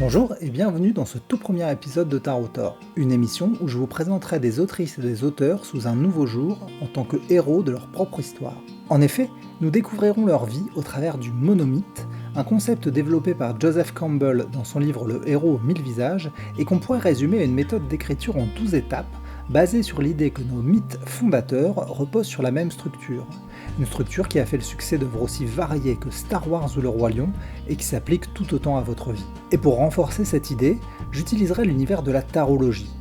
Bonjour et bienvenue dans ce tout premier épisode de Tarot Tor, une émission où je vous présenterai des autrices et des auteurs sous un nouveau jour en tant que héros de leur propre histoire. En effet, nous découvrirons leur vie au travers du monomythe, un concept développé par Joseph Campbell dans son livre Le héros aux 1000 visages et qu'on pourrait résumer à une méthode d'écriture en 12 étapes basée sur l'idée que nos mythes fondateurs reposent sur la même structure. Une structure qui a fait le succès d'œuvres aussi variées que Star Wars ou Le Roi Lion et qui s'applique tout autant à votre vie. Et pour renforcer cette idée, j'utiliserai l'univers de la tarologie.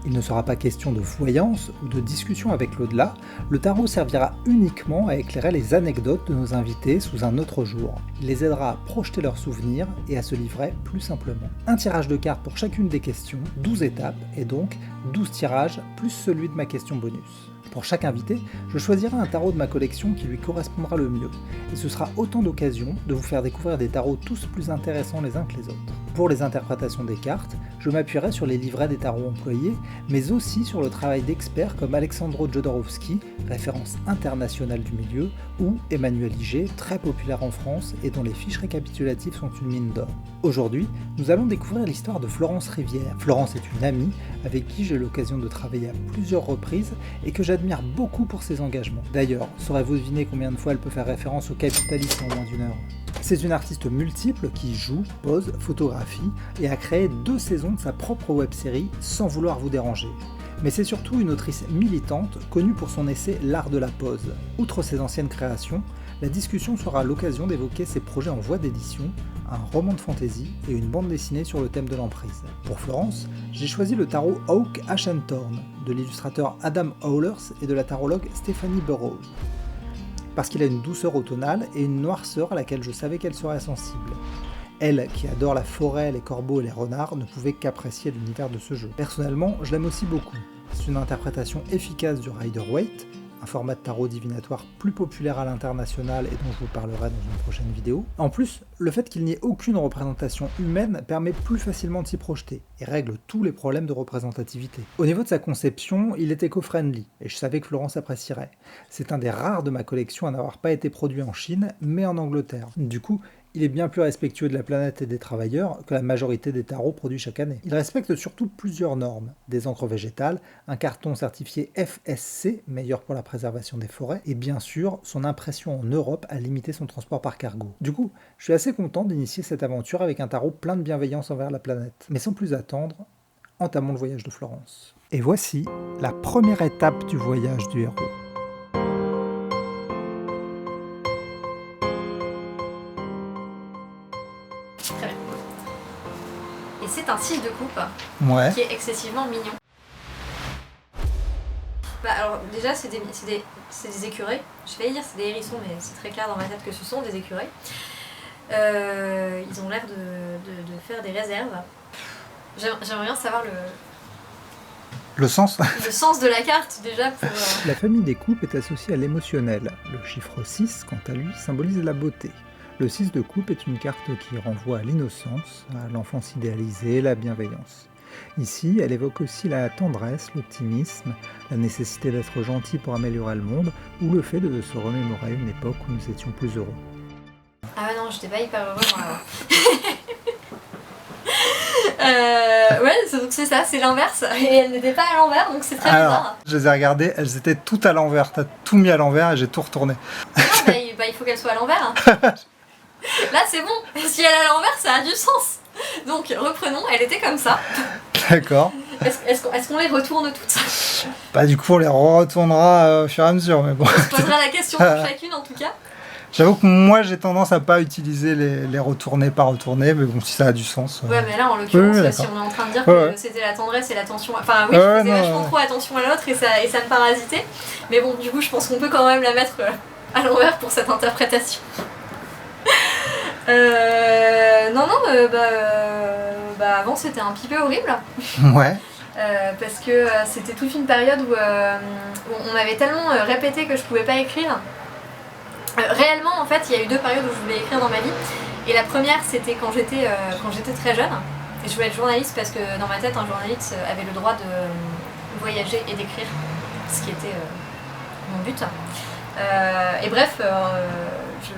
Il ne sera pas question de voyance ou de discussion avec l'au-delà, le tarot servira uniquement à éclairer les anecdotes de nos invités sous un autre jour. Il les aidera à projeter leurs souvenirs et à se livrer plus simplement. Un tirage de cartes pour chacune des questions, 12 étapes, et donc 12 tirages plus celui de ma question bonus. Pour chaque invité, je choisirai un tarot de ma collection qui lui correspondra le mieux, et ce sera autant d'occasions de vous faire découvrir des tarots tous plus intéressants les uns que les autres. Pour les interprétations des cartes, je m'appuierai sur les livrets des tarots employés, mais aussi sur le travail d'experts comme Alexandro Jodorowsky, référence internationale du milieu, ou Emmanuel Iger, très populaire en France et dont les fiches récapitulatives sont une mine d'or. Aujourd'hui, nous allons découvrir l'histoire de Florence Rivière. Florence est une amie avec qui j'ai eu l'occasion de travailler à plusieurs reprises et que j'admire beaucoup pour ses engagements. D'ailleurs, saurez-vous deviner combien de fois elle peut faire référence au capitalisme en moins d'une heure ? C'est une artiste multiple qui joue, pose, photographie et a créé 2 saisons de sa propre web-série sans vouloir vous déranger. Mais c'est surtout une autrice militante connue pour son essai L'art de la pose. Outre ses anciennes créations, la discussion sera l'occasion d'évoquer ses projets en voie d'édition, un roman de fantasy et une bande dessinée sur le thème de l'emprise. Pour Florence, j'ai choisi le tarot Oak Ashenthorn de l'illustrateur Adam Howlers et de la tarologue Stephanie Burrows. Parce qu'il a une douceur automnale et une noirceur à laquelle je savais qu'elle serait sensible. Elle, qui adore la forêt, les corbeaux et les renards, ne pouvait qu'apprécier l'univers de ce jeu. Personnellement, je l'aime aussi beaucoup. C'est une interprétation efficace du Rider-Waite, un format de tarot divinatoire plus populaire à l'international et dont je vous parlerai dans une prochaine vidéo. En plus, le fait qu'il n'y ait aucune représentation humaine permet plus facilement de s'y projeter et règle tous les problèmes de représentativité. Au niveau de sa conception, il est éco-friendly et je savais que Florence apprécierait. C'est un des rares de ma collection à n'avoir pas été produit en Chine, mais en Angleterre. Du coup, il est bien plus respectueux de la planète et des travailleurs que la majorité des tarots produits chaque année. Il respecte surtout plusieurs normes, des encres végétales, un carton certifié FSC, meilleur pour la préservation des forêts, et bien sûr, son impression en Europe a limité son transport par cargo. Du coup, je suis assez content d'initier cette aventure avec un tarot plein de bienveillance envers la planète. Mais sans plus attendre, entamons le voyage de Florence. Et voici la première étape du voyage du héros. C'est un 6 de coupe qui est excessivement mignon. Alors déjà c'est des écureuils, je vais dire c'est des hérissons mais c'est très clair dans ma tête que ce sont des écureuils. Ils ont l'air de faire des réserves. J'aimerais bien savoir le sens de la carte déjà pour... La famille des coupes est associée à l'émotionnel. Le chiffre 6 quant à lui symbolise la beauté. Le 6 de coupe est une carte qui renvoie à l'innocence, à l'enfance idéalisée, la bienveillance. Ici, elle évoque aussi la tendresse, l'optimisme, la nécessité d'être gentil pour améliorer le monde, ou le fait de se remémorer une époque où nous étions plus heureux. Ah non, j'étais pas hyper heureuse ouais, donc c'est ça, c'est l'inverse, et elle n'était pas à l'envers, donc c'est très bizarre. Je les ai regardées, elles étaient toutes à l'envers, t'as tout mis à l'envers et j'ai tout retourné. Non, il faut qu'elles soient à l'envers. Là c'est bon, si elle est à l'envers ça a du sens. Donc reprenons, elle était comme ça. D'accord. Est-ce qu'on les retourne toutes ? Bah du coup on les retournera au fur et à mesure, mais bon. On se posera la question pour chacune en tout cas. J'avoue que moi j'ai tendance à pas utiliser les retourner, pas retourner, mais bon si ça a du sens. Ouais mais là en l'occurrence si on est en train de dire que c'était la tendresse et l'attention, enfin oui je faisais vachement trop attention à l'autre et ça me parasitait. Mais bon du coup je pense qu'on peut quand même la mettre à l'envers pour cette interprétation. Avant c'était un petit peu horrible. Ouais. Parce que c'était toute une période où on m'avait tellement répété que je pouvais pas écrire. Réellement en fait il y a eu 2 périodes où je voulais écrire dans ma vie. Et la première c'était quand j'étais très jeune. Et je voulais être journaliste parce que dans ma tête un journaliste avait le droit de voyager et d'écrire. Ce qui était mon but. Et bref,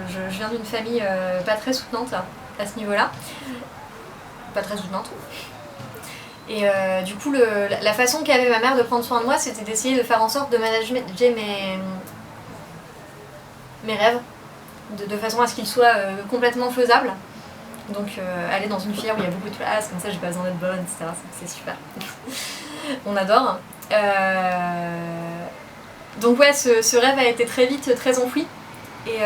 je viens d'une famille pas très soutenante à ce niveau-là. pas très soutenante. Et du coup, la façon qu'avait ma mère de prendre soin de moi, c'était d'essayer de faire en sorte de manager mes rêves, de façon à ce qu'ils soient complètement faisables. Donc aller dans une filière où il y a beaucoup de place, comme ça j'ai pas besoin d'être bonne, etc. C'est super. On adore. Donc ouais, ce rêve a été très vite très enfoui. Et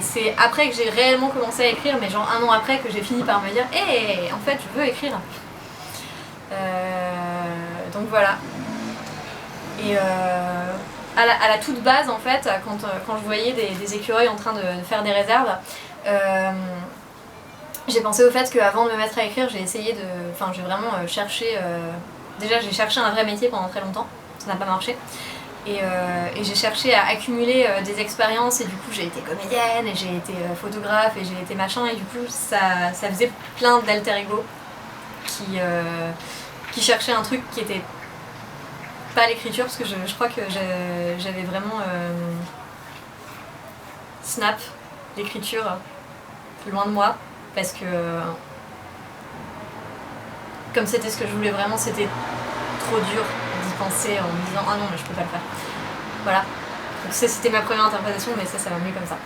c'est après que j'ai réellement commencé à écrire, mais genre 1 an après, que j'ai fini par me dire « Hé, en fait, je veux écrire !» Donc voilà. Et à la toute base, en fait, quand je voyais des écureuils en train de faire des réserves, j'ai pensé au fait qu'avant de me mettre à écrire, j'ai vraiment cherché... Déjà, j'ai cherché un vrai métier pendant très longtemps, ça n'a pas marché. Et j'ai cherché à accumuler des expériences, et du coup j'ai été comédienne, et j'ai été photographe, et j'ai été machin, et du coup ça faisait plein d'alter ego qui cherchaient un truc qui était pas l'écriture, parce que je crois que j'avais vraiment snap l'écriture loin de moi, parce que comme c'était ce que je voulais vraiment, c'était trop dur d'y penser en me disant « Ah non, mais je peux pas le faire ». Voilà. Donc c'était ma première interprétation, mais ça va mieux comme ça.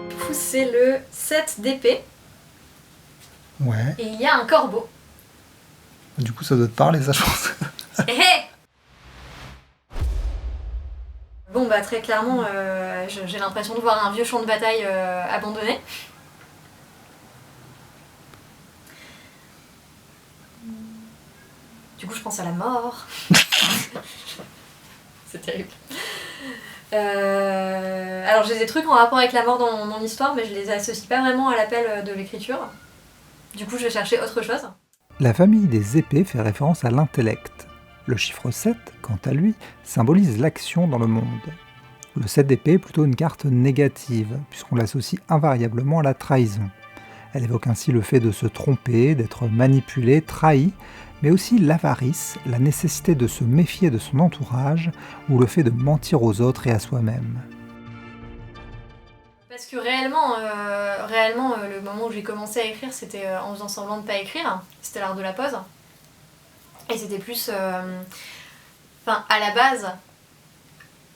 Du coup, c'est le 7 d'épée. Ouais. Et il y a un corbeau. Du coup, ça doit te parler, ça, je pense. Hé hé. Bon, bah très clairement, j'ai l'impression de voir un vieux champ de bataille abandonné. Du coup, je pense à la mort. C'est terrible. Alors, j'ai des trucs en rapport avec la mort dans mon histoire, mais je les associe pas vraiment à l'appel de l'écriture. Du coup, je vais chercher autre chose. La famille des épées fait référence à l'intellect. Le chiffre 7, quant à lui, symbolise l'action dans le monde. Le 7 d'épée est plutôt une carte négative, puisqu'on l'associe invariablement à la trahison. Elle évoque ainsi le fait de se tromper, d'être manipulé, trahi, mais aussi l'avarice, la nécessité de se méfier de son entourage, ou le fait de mentir aux autres et à soi-même. Parce que réellement, le moment où j'ai commencé à écrire, c'était en faisant semblant de pas écrire. C'était l'art de la pause. Et c'était plus... à la base,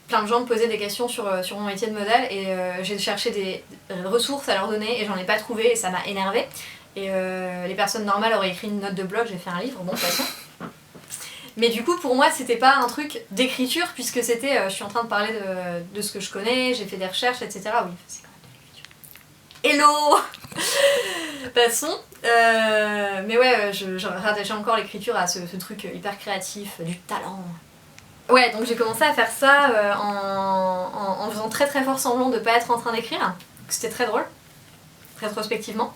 plein de gens me posaient des questions sur mon métier de modèle, et j'ai cherché des ressources à leur donner, et j'en ai pas trouvé, et ça m'a énervée. Et les personnes normales auraient écrit une note de blog, j'ai fait un livre, bon, de toute façon. Mais du coup, pour moi, c'était pas un truc d'écriture, puisque c'était, je suis en train de parler de ce que je connais, j'ai fait des recherches, etc. Oui, c'est quand même de l'écriture. Hello. Passons. Mais ouais, je rattachais encore l'écriture à ce truc hyper créatif, du talent. Ouais, donc j'ai commencé à faire ça en faisant très très fort semblant de pas être en train d'écrire. C'était très drôle, rétrospectivement.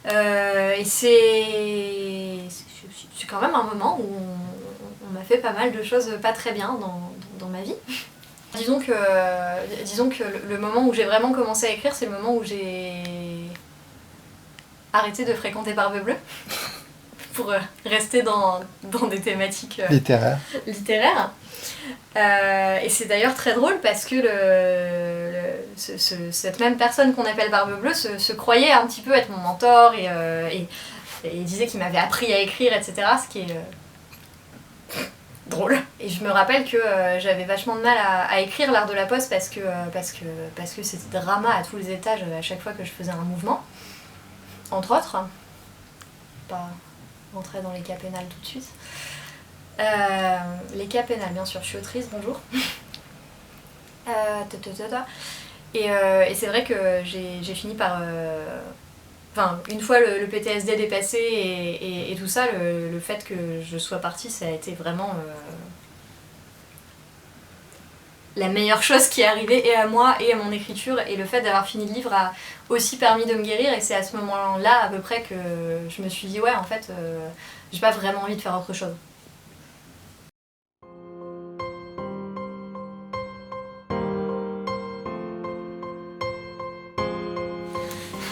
Et c'est quand même un moment où on m'a fait pas mal de choses pas très bien dans ma vie. Disons que le moment où j'ai vraiment commencé à écrire, c'est le moment où j'ai arrêté de fréquenter Barbe Bleue pour rester dans des thématiques littéraires. Et c'est d'ailleurs très drôle parce que cette même personne qu'on appelle Barbe Bleue se croyait un petit peu être mon mentor et disait qu'il m'avait appris à écrire, etc. Ce qui est drôle. Et je me rappelle que j'avais vachement de mal à écrire l'art de la pose parce que c'était drama à tous les étages à chaque fois que je faisais un mouvement. Entre autres. Pas rentrer dans les cas pénals tout de suite. Les cas pénals, bien sûr, je suis autrice, bonjour. Et c'est vrai que j'ai fini par... une fois le PTSD dépassé et tout ça, le fait que je sois partie, ça a été vraiment la meilleure chose qui est arrivée et à moi et à mon écriture. Et le fait d'avoir fini le livre a aussi permis de me guérir. Et c'est à ce moment-là à peu près que je me suis dit, ouais, en fait, j'ai pas vraiment envie de faire autre chose.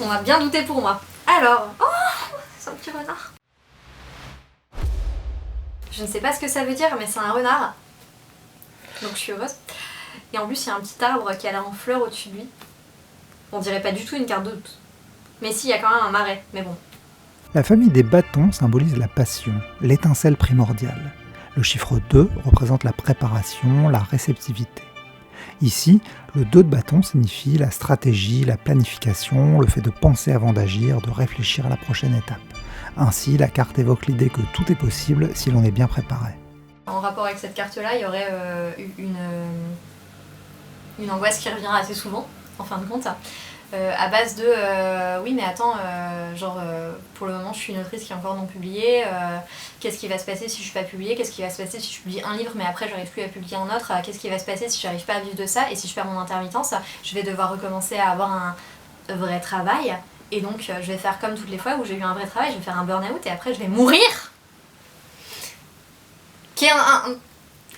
On a bien douté pour moi. Alors, oh, c'est un petit renard. Je ne sais pas ce que ça veut dire, mais c'est un renard. Donc je suis heureuse. Et en plus, il y a un petit arbre qui a l'air en fleurs au-dessus de lui. On dirait pas du tout une carte de doute. Mais si, il y a quand même un marais, mais bon. La famille des bâtons symbolise la passion, l'étincelle primordiale. Le chiffre 2 représente la préparation, la réceptivité. Ici, le 2 de bâton signifie la stratégie, la planification, le fait de penser avant d'agir, de réfléchir à la prochaine étape. Ainsi, la carte évoque l'idée que tout est possible si l'on est bien préparé. En rapport avec cette carte-là, il y aurait une angoisse qui revient assez souvent, en fin de compte. À base de oui mais attends, pour le moment je suis une autrice qui est encore non publiée, qu'est-ce qui va se passer si je suis pas publiée, qu'est-ce qui va se passer si je publie un livre mais après j'arrive plus à publier un autre, qu'est-ce qui va se passer si j'arrive pas à vivre de ça et si je perds mon intermittence, je vais devoir recommencer à avoir un vrai travail et donc je vais faire comme toutes les fois où j'ai eu un vrai travail, je vais faire un burn-out et après je vais mourir, qui est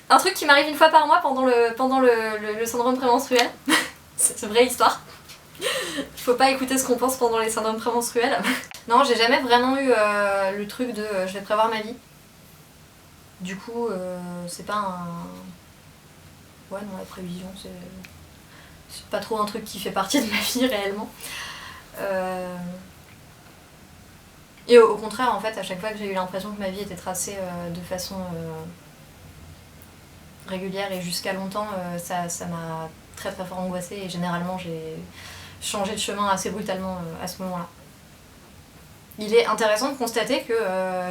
un truc qui m'arrive une fois par mois pendant le syndrome prémenstruel. C'est une vraie histoire. Il faut pas écouter ce qu'on pense pendant les syndromes prémenstruels. Non, j'ai jamais vraiment eu le truc de je vais prévoir ma vie. Du coup, c'est pas un... Ouais, non, la prévision, c'est pas trop un truc qui fait partie de ma vie réellement. Et au contraire, en fait, à chaque fois que j'ai eu l'impression que ma vie était tracée de façon régulière et jusqu'à longtemps, ça m'a très très fort angoissée et généralement j'ai changé de chemin assez brutalement à ce moment-là. Il est intéressant de constater que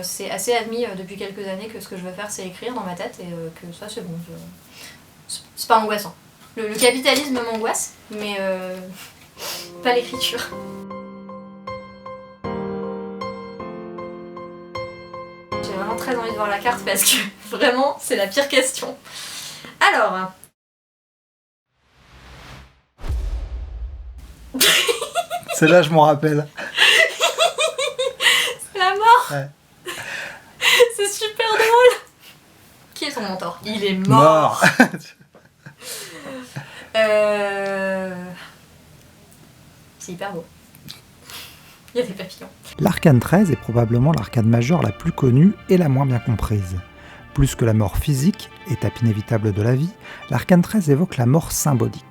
c'est assez admis depuis quelques années que ce que je veux faire c'est écrire dans ma tête et que ça c'est bon. C'est pas angoissant. Le capitalisme m'angoisse, mais pas l'écriture. J'ai vraiment très envie de voir la carte parce que vraiment c'est la pire question. Alors... Celle-là, je m'en rappelle. C'est la mort. Ouais. C'est super drôle. Qui est ton mentor? Il est mort. C'est hyper beau. Il y a des papillons. L'arcane 13 est probablement l'arcane majeure la plus connue et la moins bien comprise. Plus que la mort physique, étape inévitable de la vie, l'arcane 13 évoque la mort symbolique.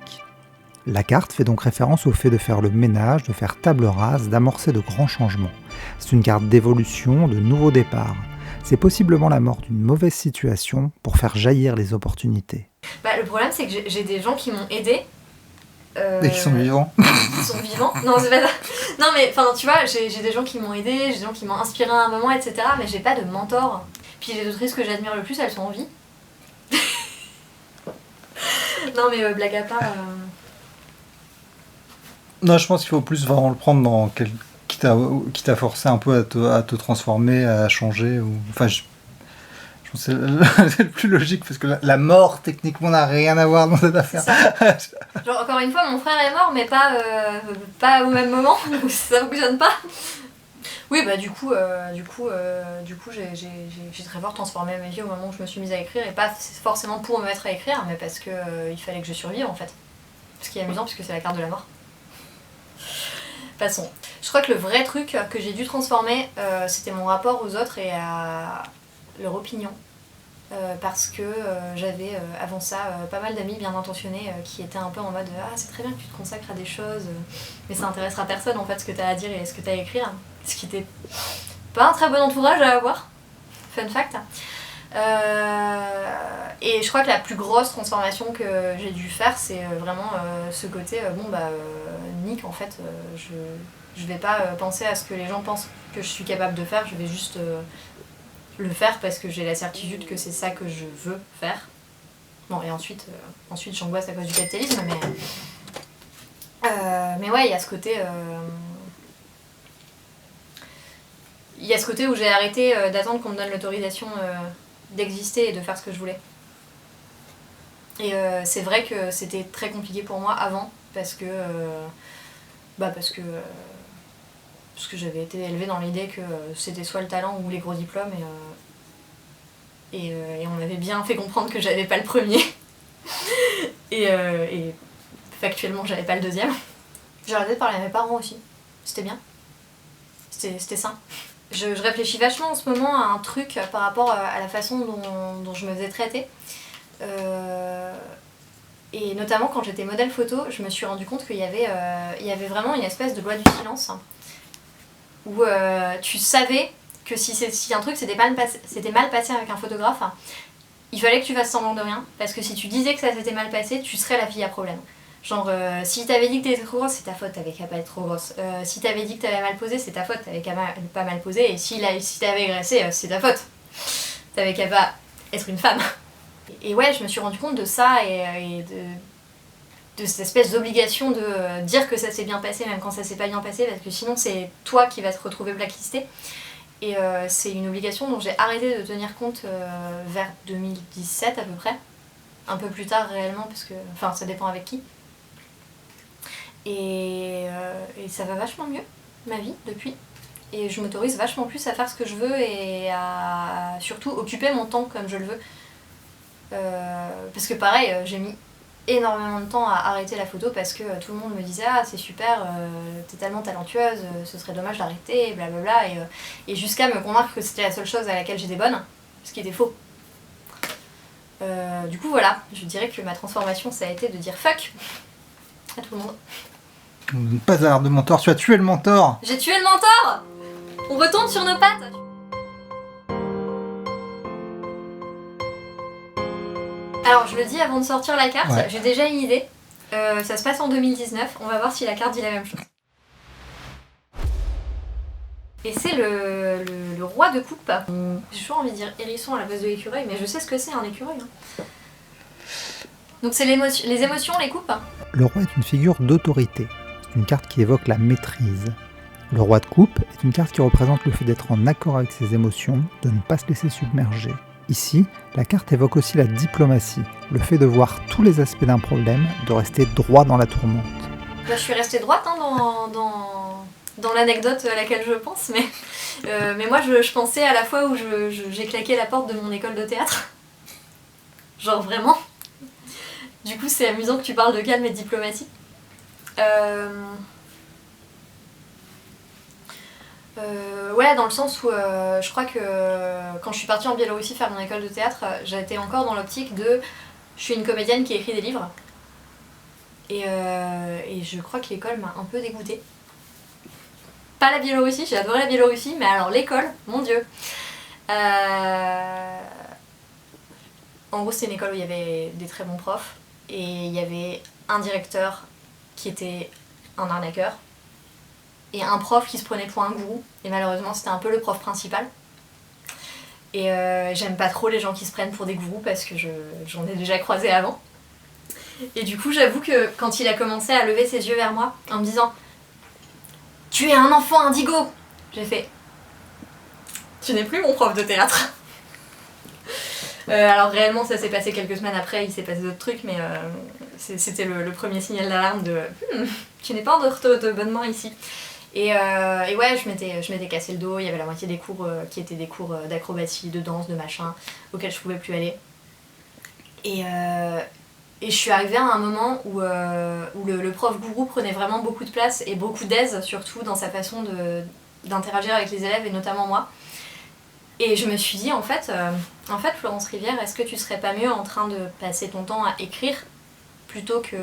La carte fait donc référence au fait de faire le ménage, de faire table rase, d'amorcer de grands changements. C'est une carte d'évolution, de nouveau départ. C'est possiblement la mort d'une mauvaise situation pour faire jaillir les opportunités. Le problème c'est que j'ai des gens qui m'ont aidée. Et qui sont vivants. Qui sont vivants. Non, c'est pas ça. Non mais enfin tu vois, j'ai des gens qui m'ont aidée, j'ai des gens qui m'ont inspiré à un moment, etc. Mais j'ai pas de mentor. Puis les autrices que j'admire le plus, elles sont en vie. Non mais blague à part... Non, je pense qu'il faut plus vraiment le prendre dans qui t'a forcé un peu à te transformer, à changer. Enfin, je pense que c'est le plus logique parce que la mort, techniquement, n'a rien à voir dans cette affaire. Genre, encore une fois, mon frère est mort, mais pas au même moment, donc ça fonctionne pas. Oui, bah du coup, j'ai très fort transformé ma vie au moment où je me suis mise à écrire, et pas forcément pour me mettre à écrire, mais parce que il fallait que je survive en fait. Ce qui est amusant, puisque c'est la carte de la mort. Passons. Je crois que le vrai truc que j'ai dû transformer, c'était mon rapport aux autres et à leur opinion. Parce que j'avais avant ça pas mal d'amis bien intentionnés qui étaient un peu en mode « Ah, c'est très bien que tu te consacres à des choses, mais ça intéressera personne en fait ce que tu as à dire et ce que tu as à écrire. » Ce qui était pas un très bon entourage à avoir. Fun fact. Et je crois que la plus grosse transformation que j'ai dû faire, c'est vraiment ce côté Nick, en fait, je vais pas penser à ce que les gens pensent que je suis capable de faire, je vais juste le faire parce que j'ai la certitude que c'est ça que je veux faire. Bon, et ensuite j'angoisse à cause du capitalisme, mais ouais, il y a ce côté... Il y a ce côté où j'ai arrêté d'attendre qu'on me donne l'autorisation d'exister et de faire ce que je voulais. Et c'est vrai que c'était très compliqué pour moi avant, parce que j'avais été élevée dans l'idée que c'était soit le talent ou les gros diplômes, et on m'avait bien fait comprendre que j'avais pas le premier. et factuellement, j'avais pas le deuxième. J'ai arrêté de parler à mes parents aussi. C'était bien. C'était sain. Je réfléchis vachement en ce moment à un truc par rapport à la façon dont je me faisais traiter. Et notamment quand j'étais modèle photo, je me suis rendu compte qu'il y avait vraiment une espèce de loi du silence, hein, où tu savais que si un truc s'était mal passé avec un photographe, hein, il fallait que tu fasses semblant de rien, parce que si tu disais que ça s'était mal passé, tu serais la fille à problème. Genre, si t'avais dit que t'étais trop grosse, c'est ta faute, t'avais qu'à pas être trop grosse. Si t'avais dit que t'avais mal posé, c'est ta faute, t'avais qu'à pas mal poser. Et si t'avais graissé, c'est ta faute. T'avais qu'à pas être une femme. Et ouais, je me suis rendu compte de ça et de cette espèce d'obligation de dire que ça s'est bien passé, même quand ça s'est pas bien passé, parce que sinon c'est toi qui vas te retrouver blacklisté. Et c'est une obligation dont j'ai arrêté de tenir compte vers 2017 à peu près. Un peu plus tard réellement, parce que. Enfin, ça dépend avec qui. Et ça va vachement mieux, ma vie, depuis. Et je m'autorise vachement plus à faire ce que je veux et à surtout occuper mon temps comme je le veux. Parce que pareil, j'ai mis énormément de temps à arrêter la photo parce que tout le monde me disait ah c'est super, t'es tellement talentueuse, ce serait dommage d'arrêter, blablabla, et jusqu'à me convaincre que c'était la seule chose à laquelle j'étais bonne, ce qui était faux. Du coup voilà, je dirais que ma transformation ça a été de dire fuck à tout le monde. Pas avoir de mentor, tu as tué le mentor. J'ai tué le mentor. On retombe sur nos pattes. Alors je le dis avant de sortir la carte, ouais. J'ai déjà une idée. Ça se passe en 2019, on va voir si la carte dit la même chose. Et c'est le roi de coupe. J'ai toujours envie de dire hérisson à la place de l'écureuil, mais je sais ce que c'est un écureuil. Hein. Donc c'est les émotions, les coupes. Le roi est une figure d'autorité. C'est une carte qui évoque la maîtrise. Le roi de coupe est une carte qui représente le fait d'être en accord avec ses émotions, de ne pas se laisser submerger. Ici, la carte évoque aussi la diplomatie, le fait de voir tous les aspects d'un problème, de rester droit dans la tourmente. Là, je suis restée droite hein, dans l'anecdote à laquelle je pense, mais moi je pensais à la fois où j'ai claqué la porte de mon école de théâtre. Genre vraiment. Du coup, c'est amusant que tu parles de calme et de diplomatie. Ouais, dans le sens où je crois que quand je suis partie en Biélorussie faire mon école de théâtre, j'étais encore dans l'optique de je suis une comédienne qui écrit des livres. Et je crois que l'école m'a un peu dégoûtée. Pas la Biélorussie, j'ai adoré la Biélorussie, mais alors l'école, mon Dieu. En gros, c'était une école où il y avait des très bons profs et il y avait un directeur qui était un arnaqueur. Et un prof qui se prenait pour un gourou, et malheureusement c'était un peu le prof principal. Et j'aime pas trop les gens qui se prennent pour des gourous parce que j'en ai déjà croisé avant. Et du coup j'avoue que quand il a commencé à lever ses yeux vers moi en me disant « Tu es un enfant indigo !» j'ai fait « Tu n'es plus mon prof de théâtre !» Alors réellement ça s'est passé quelques semaines après, il s'est passé d'autres trucs, mais c'était le premier signal d'alarme de « Tu n'es pas en de bonne main ici !» Et ouais, je m'étais cassé le dos, il y avait la moitié des cours qui étaient des cours d'acrobatie, de danse, de machin, auxquels je pouvais plus aller. Et je suis arrivée à un moment où le prof gourou prenait vraiment beaucoup de place et beaucoup d'aise, surtout dans sa façon d'interagir avec les élèves et notamment moi. Et je me suis dit, en fait Florence Rivière, est-ce que tu serais pas mieux en train de passer ton temps à écrire plutôt que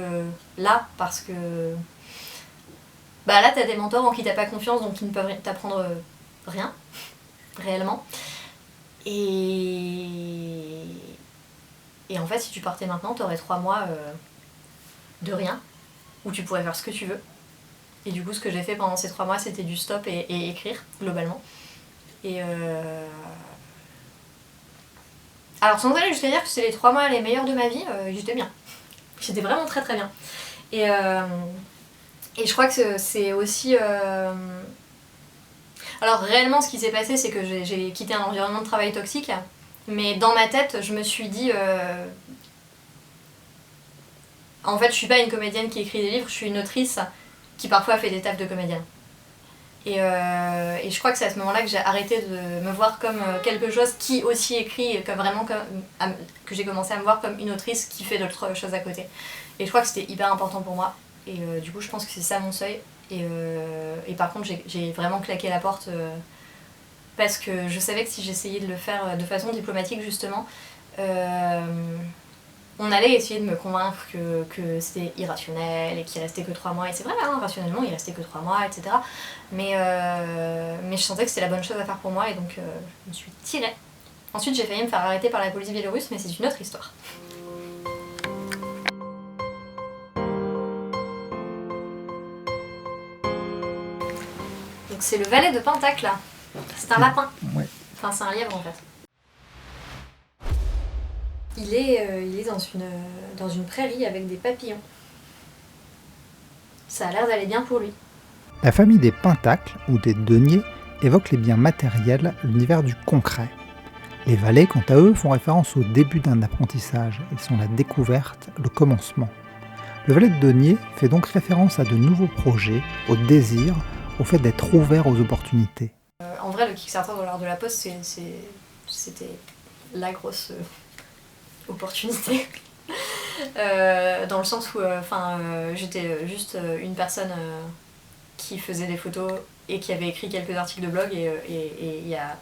là, parce que bah là t'as des mentors en qui t'as pas confiance, donc ils ne peuvent t'apprendre rien, réellement. Et en fait si tu partais maintenant, t'aurais 3 mois de rien, où tu pourrais faire ce que tu veux. Et du coup ce que j'ai fait pendant ces 3 mois c'était du stop et écrire, globalement. Et alors sans aller jusqu'à dire que c'est les 3 mois les meilleurs de ma vie, j'étais bien. J'étais vraiment très très bien. Et je crois que c'est aussi... Alors réellement ce qui s'est passé c'est que j'ai quitté un environnement de travail toxique, mais dans ma tête je me suis dit... En fait je suis pas une comédienne qui écrit des livres, je suis une autrice qui parfois fait des tafs de comédienne. Et je crois que c'est à ce moment-là que j'ai arrêté de me voir comme quelque chose qui aussi écrit, que j'ai commencé à me voir comme une autrice qui fait d'autres choses à côté. Et je crois que c'était hyper important pour moi. Et du coup je pense que c'est ça mon seuil. Et par contre j'ai vraiment claqué la porte parce que je savais que si j'essayais de le faire de façon diplomatique justement, on on allait essayer de me convaincre que c'était irrationnel et qu'il restait que 3 mois, et c'est vrai, hein, rationnellement il restait que 3 mois, etc. Mais je sentais que c'était la bonne chose à faire pour moi, et donc je me suis tirée. Ensuite j'ai failli me faire arrêter par la police biélorusse, mais c'est une autre histoire. Donc c'est le valet de Pentacle là, c'est un lapin, Ouais. enfin c'est un lièvre en fait. Il est dans une prairie avec des papillons. Ça a l'air d'aller bien pour lui. La famille des pentacles, ou des deniers, évoque les biens matériels, l'univers du concret. Les valets, quant à eux, font référence au début d'un apprentissage. Ils sont la découverte, le commencement. Le valet de denier fait donc référence à de nouveaux projets, au désir, au fait d'être ouvert aux opportunités. En vrai, le Kickstarter de l'art de la poste, c'était la grosse opportunité. Dans le sens où j'étais juste une personne qui faisait des photos et qui avait écrit quelques articles de blog, et il y a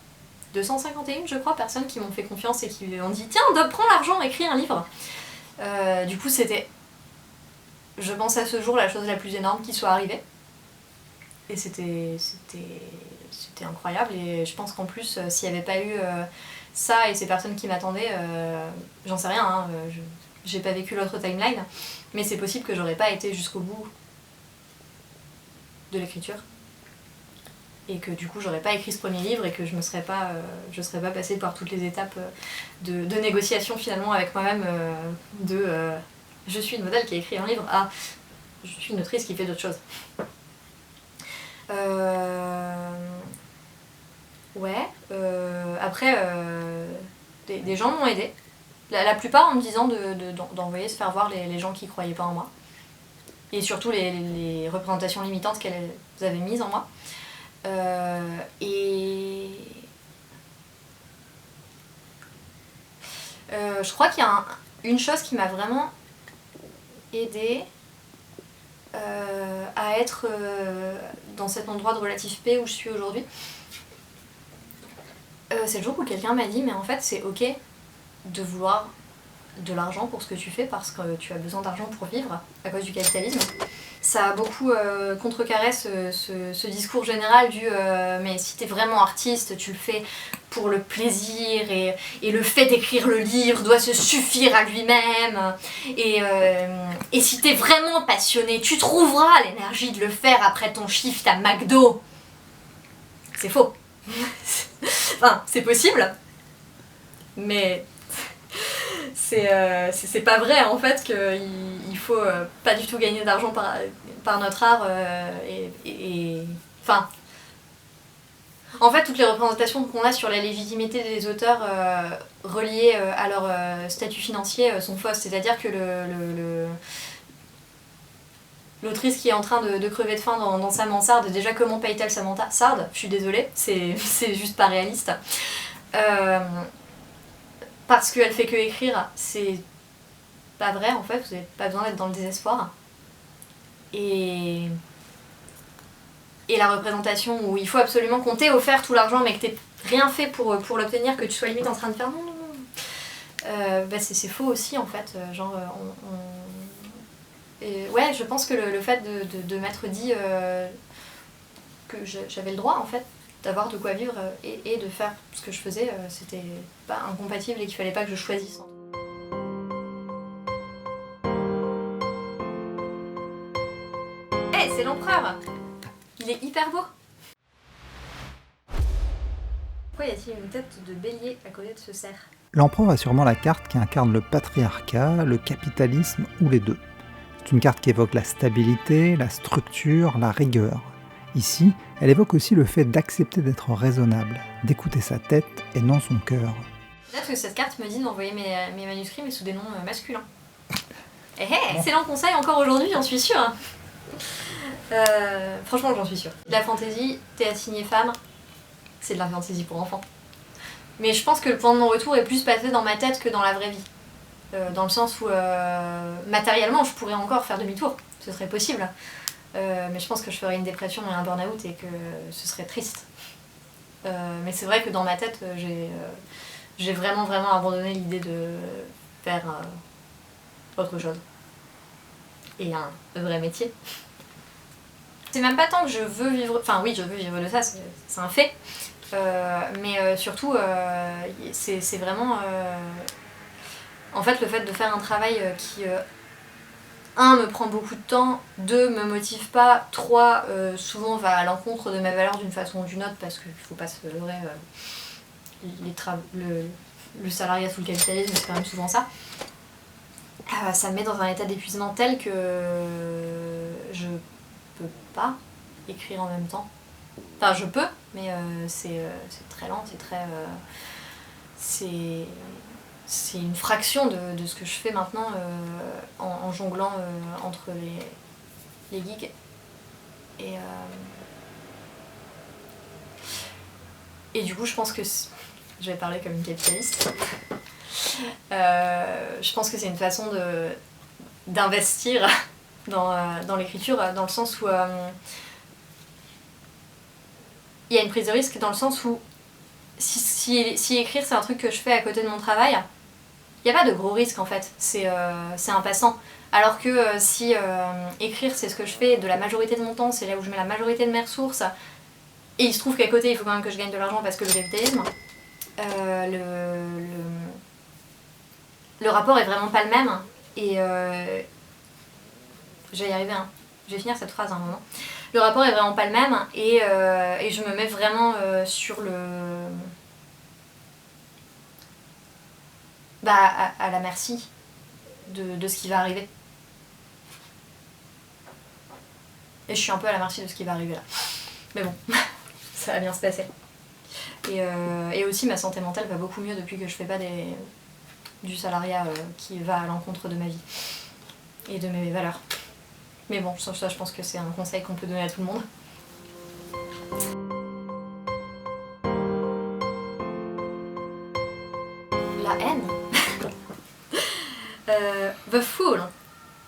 251, je crois, personnes qui m'ont fait confiance et qui m'ont dit « Tiens, Dob, prends l'argent, écris un livre !» Du coup, c'était, je pense à ce jour, la chose la plus énorme qui soit arrivée. Et c'était incroyable, et je pense qu'en plus, s'il n'y avait pas eu ça et ces personnes qui m'attendaient, j'en sais rien, hein, j'ai pas vécu l'autre timeline, mais c'est possible que j'aurais pas été jusqu'au bout de l'écriture, et que du coup j'aurais pas écrit ce premier livre, et que je serais pas passée par toutes les étapes de négociation finalement avec moi-même, je suis une modèle qui a écrit un livre à je suis une autrice qui fait d'autres choses. Après, des gens m'ont aidée. La plupart en me disant d'envoyer se faire voir les gens qui croyaient pas en moi. Et surtout les représentations limitantes qu'elles avaient mises en moi. Je crois qu'il y a une chose qui m'a vraiment aidée à être dans cet endroit de relatif paix où je suis aujourd'hui. C'est le jour où quelqu'un m'a dit « Mais en fait, c'est ok de vouloir de l'argent pour ce que tu fais, parce que tu as besoin d'argent pour vivre à cause du capitalisme. » Ça a beaucoup contrecarré ce discours général du mais si t'es vraiment artiste, tu le fais pour le plaisir, et le fait d'écrire le livre doit se suffire à lui-même, et si t'es vraiment passionné, tu trouveras l'énergie de le faire après ton shift à McDo. C'est faux. Enfin, c'est possible, mais c'est pas vrai en fait qu'il faut pas du tout gagner d'argent par notre art, enfin, en fait toutes les représentations qu'on a sur la légitimité des auteurs reliées à leur statut financier sont fausses, c'est-à-dire que l'autrice qui est en train de crever de faim dans sa mansarde, déjà comment paye-t-elle sa mansarde? Je suis désolée, c'est juste pas réaliste. Parce qu'elle fait que écrire, c'est pas vrai en fait, vous n'avez pas besoin d'être dans le désespoir. Et la représentation où il faut absolument qu'on t'ait offert tout l'argent mais que t'aies rien fait pour l'obtenir, que tu sois limite en train de faire non, c'est faux aussi en fait. Ouais, je pense que le fait de m'être dit que j'avais le droit en fait d'avoir de quoi vivre et de faire ce que je faisais, c'était pas incompatible, et qu'il fallait pas que je choisisse. Hey, c'est l'empereur! Il est hyper beau! Pourquoi y a-t-il une tête de bélier à côté de ce cerf? L'empereur est sûrement la carte qui incarne le patriarcat, le capitalisme ou les deux. C'est une carte qui évoque la stabilité, la structure, la rigueur. Ici, elle évoque aussi le fait d'accepter d'être raisonnable, d'écouter sa tête et non son cœur. Peut-être que cette carte me dit d'envoyer mes manuscrits mais sous des noms masculins. Excellent conseil encore aujourd'hui, j'en suis sûre. Franchement, j'en suis sûre. La fantaisie, t'es assigné femme, c'est de la fantaisie pour enfants. Mais je pense que le point de non-retour est plus passé dans ma tête que dans la vraie vie. Dans le sens où matériellement je pourrais encore faire demi-tour, ce serait possible, mais je pense que je ferais une dépression et un burn-out et que ce serait triste. Mais c'est vrai que dans ma tête j'ai vraiment abandonné l'idée de faire autre chose. Et un vrai métier. C'est même pas tant que je veux vivre... Enfin oui, je veux vivre de ça, c'est un fait. Mais surtout, c'est vraiment... En fait, le fait de faire un travail qui... un, me prend beaucoup de temps, deux, me motive pas, trois, souvent va à l'encontre de mes valeurs d'une façon ou d'une autre, parce qu'il faut pas se leurrer, le salariat sous le capitalisme, c'est quand même souvent ça. Ça me met dans un état d'épuisement tel que je peux pas écrire en même temps. Enfin, je peux, mais c'est très lent, c'est très... c'est une fraction de ce que je fais maintenant en jonglant entre les gigs. Et du coup, je pense que... Je vais parler comme une capitaliste. Je pense que c'est une façon d'investir dans l'écriture, dans le sens où... il y a une prise de risque dans le sens où si écrire c'est un truc que je fais à côté de mon travail, il n'y a pas de gros risque en fait, c'est un passant. Alors que si écrire c'est ce que je fais de la majorité de mon temps, c'est là où je mets la majorité de mes ressources, et il se trouve qu'à côté il faut quand même que je gagne de l'argent parce que le capitalisme, le rapport est vraiment pas le même. Et je vais y arriver, hein. Je vais finir cette phrase à un moment. Le rapport est vraiment pas le même et je me mets vraiment sur le... à la merci de ce qui va arriver. Et je suis un peu à la merci de ce qui va arriver là. Mais bon, ça va bien se passer. Et aussi ma santé mentale va beaucoup mieux depuis que je fais pas du salariat qui va à l'encontre de ma vie et de mes valeurs. Mais bon, ça je pense que c'est un conseil qu'on peut donner à tout le monde. La haine. The Fool.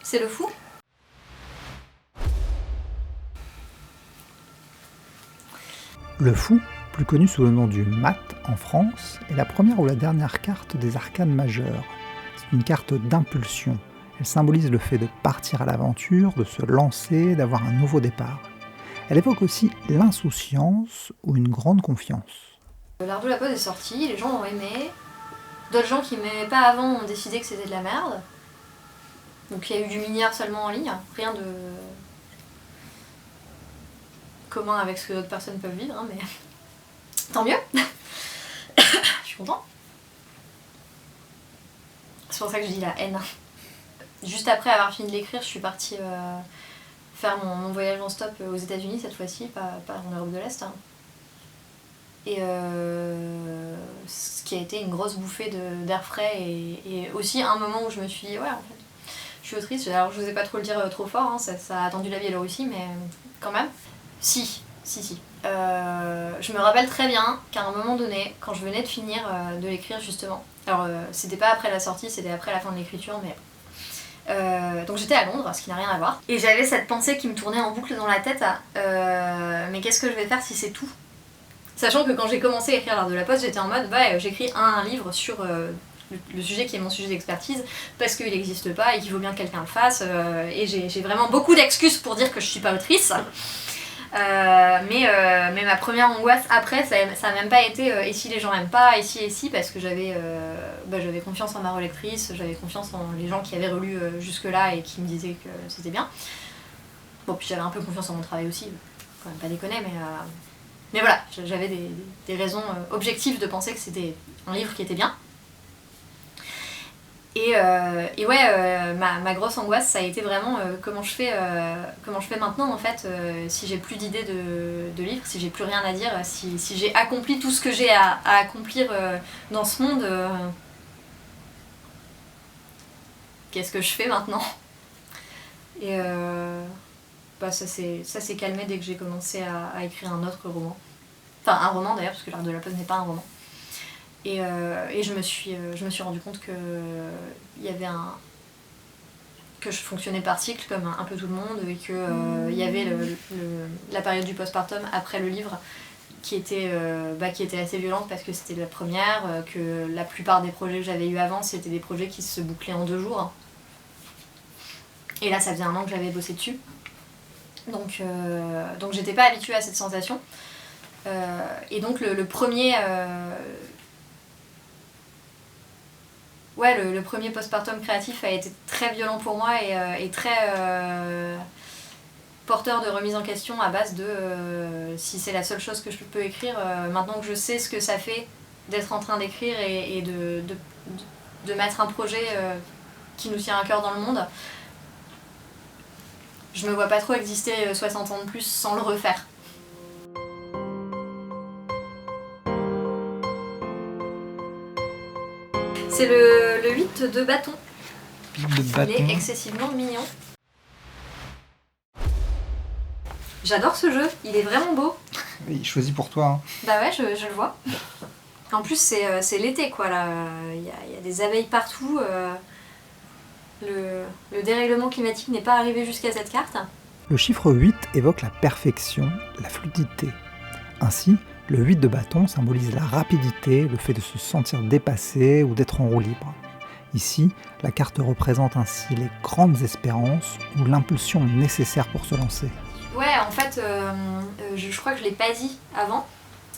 C'est le fou. Le fou, plus connu sous le nom du mat en France, est la première ou la dernière carte des arcanes majeures. C'est une carte d'impulsion. Elle symbolise le fait de partir à l'aventure, de se lancer, d'avoir un nouveau départ. Elle évoque aussi l'insouciance ou une grande confiance. L'Art de la pose est sorti, les gens ont aimé. D'autres gens qui m'aimaient pas avant ont décidé que c'était de la merde. Donc il y a eu du mini-harcèlement en ligne, rien de commun avec ce que d'autres personnes peuvent vivre, hein, mais tant mieux. Je suis contente. C'est pour ça que je dis la haine. Juste après avoir fini de l'écrire, je suis partie faire mon voyage en stop aux États-Unis cette fois-ci, pas en Europe de l'Est. Hein. Et ce qui a été une grosse bouffée d'air frais et aussi un moment où je me suis dit, ouais, en fait, je suis autrice. Alors je n'osais pas trop le dire trop fort, hein, ça a attendu la Biélorussie, mais quand même. Si. Je me rappelle très bien qu'à un moment donné, quand je venais de finir de l'écrire justement, alors c'était pas après la sortie, c'était après la fin de l'écriture, mais... donc j'étais à Londres, ce qui n'a rien à voir. Et j'avais cette pensée qui me tournait en boucle dans la tête, mais qu'est-ce que je vais faire si c'est tout ? Sachant que quand j'ai commencé à écrire l'Art de la pose, j'étais en mode, j'écris un livre sur le sujet qui est mon sujet d'expertise, parce qu'il n'existe pas et qu'il faut bien que quelqu'un le fasse, et j'ai vraiment beaucoup d'excuses pour dire que je suis pas autrice. Mais ma première angoisse après, ça a même pas été et si les gens aiment pas, et si, parce que j'avais confiance en ma relectrice, j'avais confiance en les gens qui avaient relu jusque-là et qui me disaient que c'était bien. Bon, puis j'avais un peu confiance en mon travail aussi, quand même pas déconner, mais voilà, j'avais des raisons objectives de penser que c'était un livre qui était bien. Et ouais, ma grosse angoisse, ça a été vraiment comment je fais maintenant en fait, si j'ai plus d'idées de livres, si j'ai plus rien à dire, si j'ai accompli tout ce que j'ai à accomplir dans ce monde, qu'est-ce que je fais maintenant ? Et ça s'est calmé dès que j'ai commencé à écrire un autre roman. Enfin, un roman d'ailleurs, parce que l'Art de la pose n'est pas un roman. Et je me suis rendu compte que je fonctionnais par cycle comme un peu tout le monde et que y avait la période du postpartum après le livre qui était assez violente parce que c'était la première, que la plupart des projets que j'avais eu avant c'était des projets qui se bouclaient en 2 jours. Et là ça faisait 1 an que j'avais bossé dessus. Donc j'étais pas habituée à cette sensation. Et donc le premier... le premier postpartum créatif a été très violent pour moi et très porteur de remise en question à base de si c'est la seule chose que je peux écrire, maintenant que je sais ce que ça fait d'être en train d'écrire et de mettre un projet qui nous tient à cœur dans le monde, je me vois pas trop exister 60 ans de plus sans le refaire. C'est le 8 de bâton. Il est excessivement mignon. J'adore ce jeu, il est vraiment beau. Il choisit pour toi. Hein. Bah ouais, je le vois. En plus, c'est l'été, quoi, là. Il y a des abeilles partout. Le dérèglement climatique n'est pas arrivé jusqu'à cette carte. Le chiffre 8 évoque la perfection, la fluidité. Ainsi, le 8 de bâton symbolise la rapidité, le fait de se sentir dépassé ou d'être en roue libre. Ici, la carte représente ainsi les grandes espérances ou l'impulsion nécessaire pour se lancer. Ouais, en fait, je crois que je l'ai pas dit avant,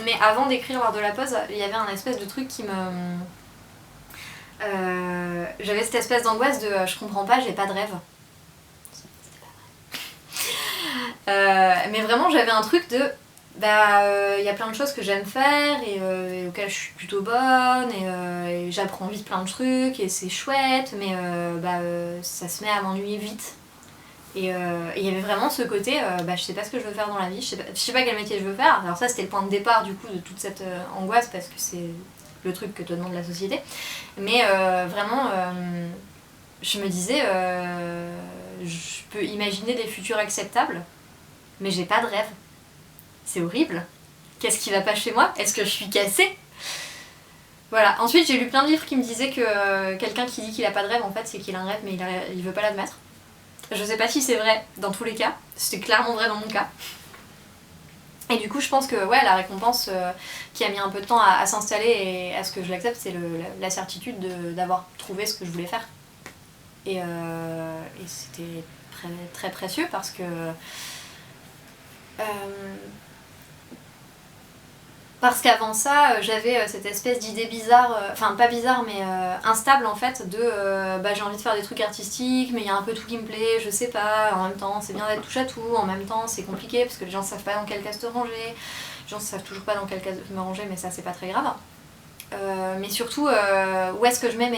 mais avant d'écrire lors de la pause, il y avait un espèce de truc qui me... j'avais cette espèce d'angoisse de je comprends pas, j'ai pas de rêve. C'était pas vrai. Mais vraiment, j'avais un truc de... y a plein de choses que j'aime faire et auxquelles je suis plutôt bonne et j'apprends vite plein de trucs et c'est chouette, mais ça se met à m'ennuyer vite. Et il y avait vraiment ce côté, je sais pas ce que je veux faire dans la vie, je sais pas quel métier je veux faire. Alors ça c'était le point de départ du coup de toute cette angoisse parce que c'est le truc que te demande la société. Mais vraiment, je me disais, je peux imaginer des futurs acceptables, mais j'ai pas de rêve. C'est horrible. Qu'est-ce qui va pas chez moi? Est-ce que je suis cassée? Voilà. Ensuite j'ai lu plein de livres qui me disaient que quelqu'un qui dit qu'il a pas de rêve, en fait c'est qu'il a un rêve mais il veut pas l'admettre. Je sais pas si c'est vrai dans tous les cas, c'était clairement vrai dans mon cas. Et du coup je pense que la récompense qui a mis un peu de temps à s'installer et à ce que je l'accepte, c'est la certitude d'avoir trouvé ce que je voulais faire. Et c'était très, très précieux parce que... Parce qu'avant ça, j'avais cette espèce d'idée bizarre, enfin pas bizarre mais instable en fait, de j'ai envie de faire des trucs artistiques, mais il y a un peu tout qui me plaît, je sais pas, en même temps c'est bien d'être touche à tout, en même temps c'est compliqué parce que les gens savent pas dans quelle case te ranger, les gens savent toujours pas dans quelle case me ranger, mais ça c'est pas très grave. Mais surtout, où est-ce que je mets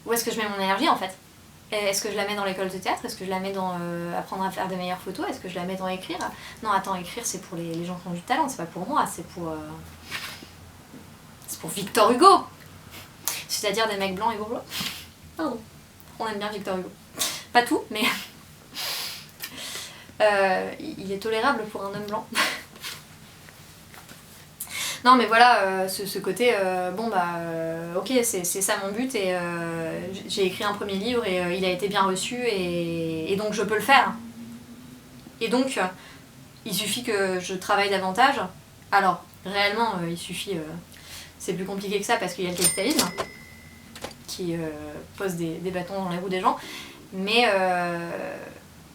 mon énergie en fait? Est-ce que je la mets dans l'école de théâtre? Est-ce que je la mets dans apprendre à faire des meilleures photos? Est-ce que je la mets dans écrire? Non, attends, écrire c'est pour les gens qui ont du talent, c'est pas pour moi, c'est pour Victor Hugo! C'est-à-dire des mecs blancs et bourgeois. Pardon, on aime bien Victor Hugo. Pas tout, mais il est tolérable pour un homme blanc. Non mais voilà, ce côté, ok, c'est ça mon but et j'ai écrit un premier livre et il a été bien reçu et donc je peux le faire. Et donc, il suffit que je travaille davantage. Alors, réellement, il suffit, c'est plus compliqué que ça parce qu'il y a le capitalisme qui pose des bâtons dans les roues des gens. Mais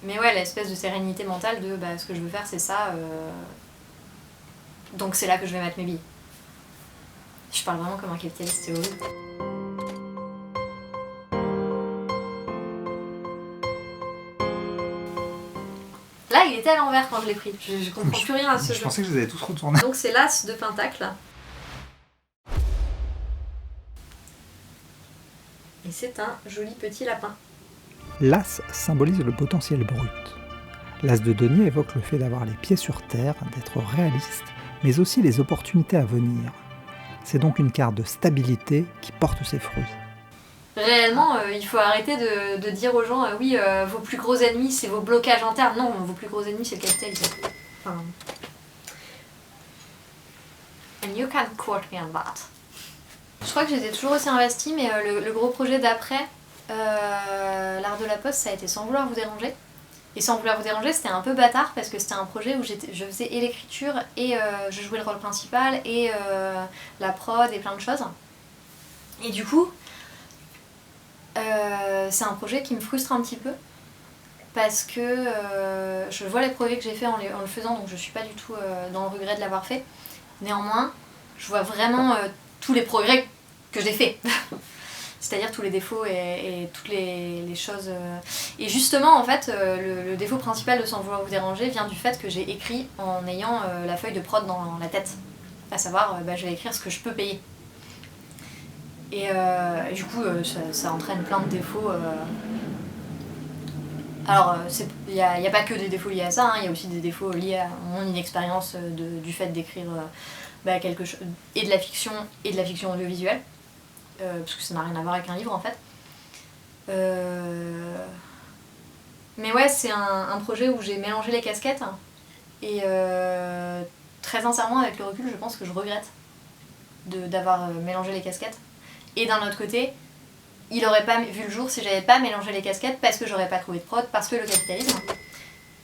ouais, l'espèce de sérénité mentale de ce que je veux faire c'est ça. Donc c'est là que je vais mettre mes billes. Je parle vraiment comme un capitaliste, c'est horrible. Là, il était à l'envers quand je l'ai pris. Je comprends plus rien à ce jeu. Je pensais que je les avais tous retournés. Donc c'est l'as de pentacle. Et c'est un joli petit lapin. L'as symbolise le potentiel brut. L'as de denier évoque le fait d'avoir les pieds sur terre, d'être réaliste, mais aussi les opportunités à venir. C'est donc une carte de stabilité qui porte ses fruits. Réellement, il faut arrêter de dire aux gens vos plus gros ennemis c'est vos blocages internes. Non, vos plus gros ennemis c'est le capitalisme. Enfin... And you can't quote me on that. Je crois que j'étais toujours aussi investie, mais le gros projet d'après, l'art de la poste, ça a été Sans vouloir vous déranger. Et Sans vouloir vous déranger, c'était un peu bâtard parce que c'était un projet où je faisais et l'écriture et je jouais le rôle principal et la prod et plein de choses. Et du coup, c'est un projet qui me frustre un petit peu parce que je vois les projets que j'ai faits en le faisant, donc je suis pas du tout dans le regret de l'avoir fait. Néanmoins, je vois vraiment tous les progrès que j'ai faits. C'est-à-dire tous les défauts et toutes les choses. Et justement, en fait, le défaut principal de Sans vouloir vous déranger vient du fait que j'ai écrit en ayant la feuille de prod dans la tête. À savoir, je vais écrire ce que je peux payer. Et du coup, ça entraîne plein de défauts. Alors, il n'y a pas que des défauts liés à ça, il y a aussi des défauts liés à mon inexpérience du fait d'écrire quelque chose, et de la fiction audiovisuelle, parce que ça n'a rien à voir avec un livre en fait. Mais ouais, c'est un projet où j'ai mélangé les casquettes, et très sincèrement, avec le recul, je pense que je regrette d'avoir mélangé les casquettes. Et d'un autre côté, il aurait pas vu le jour si j'avais pas mélangé les casquettes, parce que j'aurais pas trouvé de prod, parce que le capitalisme.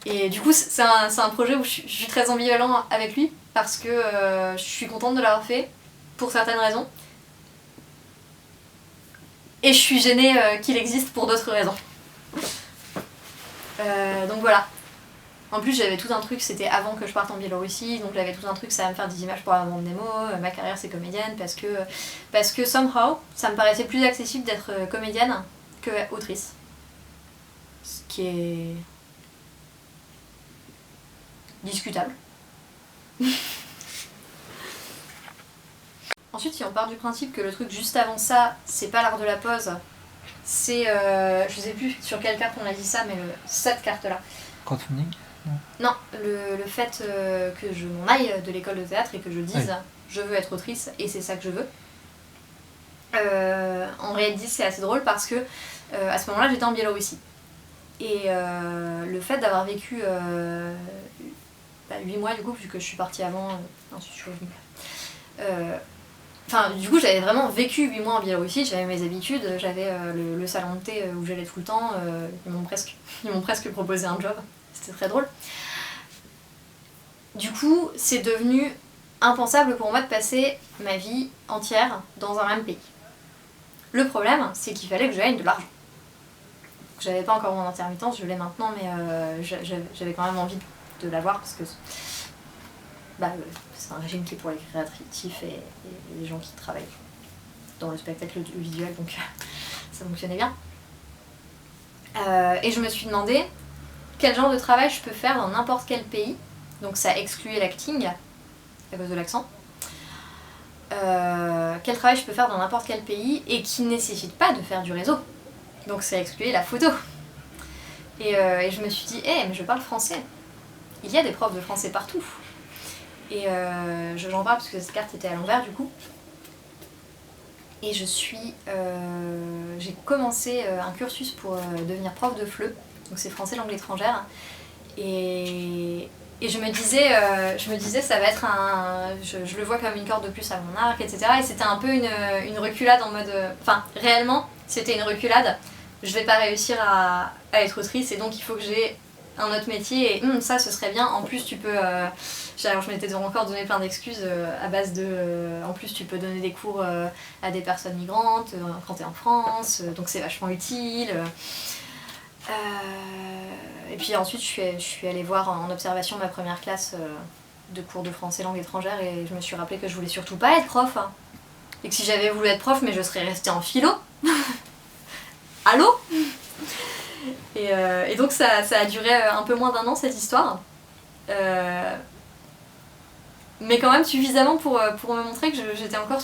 Et du coup, c'est un projet où je suis très ambivalent avec lui, parce que je suis contente de l'avoir fait, pour certaines raisons. Et je suis gênée qu'il existe pour d'autres raisons. Donc voilà. En plus, j'avais tout un truc, c'était avant que je parte en Biélorussie, donc j'avais tout un truc, ça va me faire des images pour la vendre des mots, ma carrière c'est comédienne, parce que somehow, ça me paraissait plus accessible d'être comédienne que autrice. Ce qui est discutable. Ensuite, si on part du principe que le truc juste avant ça, c'est pas l'art de la pose, c'est, je sais plus sur quelle carte on a dit ça, mais cette carte-là. Crowdfunding ? Non, le fait que je m'en aille de l'école de théâtre et que je dise je veux être autrice et c'est ça que je veux. En réalité, c'est assez drôle parce que à ce moment-là, j'étais en Biélorussie. Et le fait d'avoir vécu 8 mois du coup, puisque je suis partie avant, ensuite je suis revenue. Du coup, j'avais vraiment vécu 8 mois en Biélorussie, j'avais mes habitudes, j'avais le salon de thé où j'allais tout le temps, ils m'ont presque proposé un job, c'était très drôle. Du coup, c'est devenu impensable pour moi de passer ma vie entière dans un même pays. Le problème, c'est qu'il fallait que je gagne de l'argent. J'avais pas encore mon intermittence, je l'ai maintenant, mais j'avais quand même envie de l'avoir parce que c'est un régime qui est pour les créatifs et les gens qui travaillent dans le spectacle visuel, donc ça fonctionnait bien. Et je me suis demandé quel genre de travail je peux faire dans n'importe quel pays, donc ça excluait l'acting à cause de l'accent. Quel travail je peux faire dans n'importe quel pays et qui ne nécessite pas de faire du réseau, donc ça excluait la photo. Et je me suis dit, mais je parle français, il y a des profs de français partout. Et j'en parle parce que cette carte était à l'envers du coup. Et j'ai commencé un cursus pour devenir prof de FLE, donc c'est français langue étrangère. Et je me disais ça va être je le vois comme une corde de plus à mon arc, etc. Et c'était un peu une reculade en mode... réellement, c'était une reculade. Je vais pas réussir à être autrice et donc il faut que j'ai un autre métier et ça ce serait bien. En plus tu peux... alors je m'étais encore donné plein d'excuses à base de... en plus tu peux donner des cours à des personnes migrantes quand t'es en France, donc c'est vachement utile. Et puis ensuite je suis allée voir en observation ma première classe de cours de français langue étrangère et je me suis rappelé que je voulais surtout pas être prof. Et que si j'avais voulu être prof, mais je serais restée en philo. Allô ? Et donc ça a duré un peu moins d'un an cette histoire. Mais quand même suffisamment pour me montrer que j'étais encore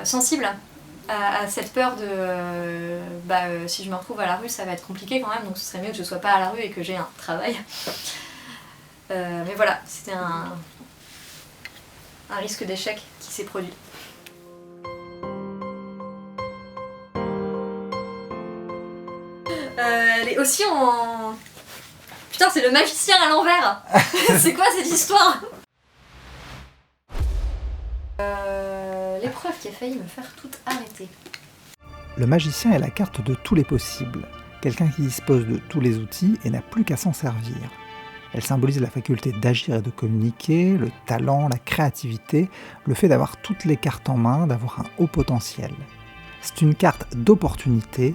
sensible à cette peur de si je me retrouve à la rue ça va être compliqué quand même, donc ce serait mieux que je sois pas à la rue et que j'ai un travail. Mais voilà, c'était un risque d'échec qui s'est produit. Elle est aussi en... Putain, c'est le magicien à l'envers. C'est quoi cette histoire? L'épreuve qui a failli me faire tout arrêter. Le magicien est la carte de tous les possibles, quelqu'un qui dispose de tous les outils et n'a plus qu'à s'en servir. Elle symbolise la faculté d'agir et de communiquer, le talent, la créativité, le fait d'avoir toutes les cartes en main, d'avoir un haut potentiel. C'est une carte d'opportunité.